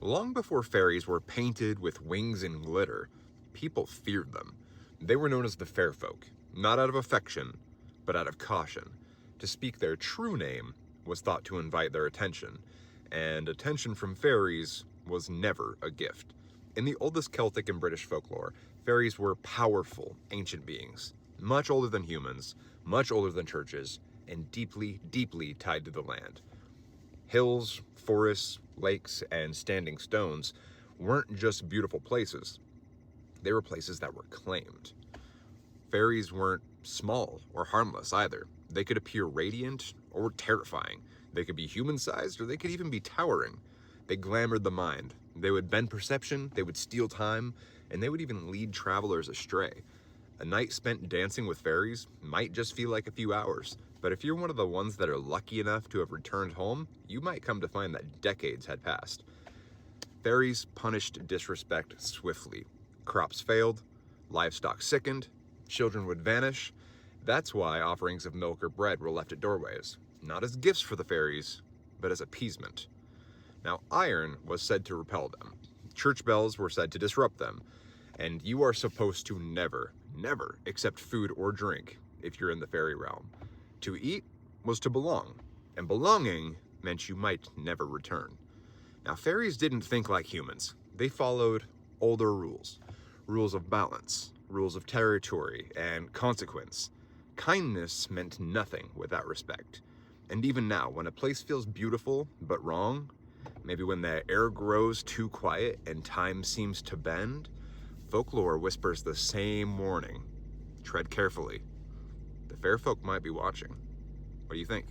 Long before fairies were painted with wings and glitter, people feared them. They were known as the fair folk, not out of affection, but out of caution. To speak their true name was thought to invite their attention, and attention from fairies was never a gift. In the oldest Celtic and British folklore, fairies were powerful, ancient beings, much older than humans, much older than churches, and deeply, deeply tied to the land. Hills, forests, lakes, and standing stones weren't just beautiful places. They were places that were claimed. Fairies weren't small or harmless either. They could appear radiant or terrifying. They could be human-sized or they could even be towering. They glamored the mind. They would bend perception, they would steal time, and they would even lead travelers astray. A night spent dancing with fairies might just feel like a few hours, but if you're one of the ones that are lucky enough to have returned home, you might come to find that decades had passed. Fairies punished disrespect swiftly. Crops failed, livestock sickened, children would vanish. That's why offerings of milk or bread were left at doorways, not as gifts for the fairies, but as appeasement. Now, iron was said to repel them. Church bells were said to disrupt them. And you are supposed to never, never accept food or drink if you're in the fairy realm. To eat was to belong, and belonging meant you might never return. Now, fairies didn't think like humans. They followed older rules. Rules of balance, rules of territory, and consequence. Kindness meant nothing without respect. And even now, when a place feels beautiful but wrong, maybe when the air grows too quiet and time seems to bend, folklore whispers the same warning. Tread carefully. The fair folk might be watching. What do you think?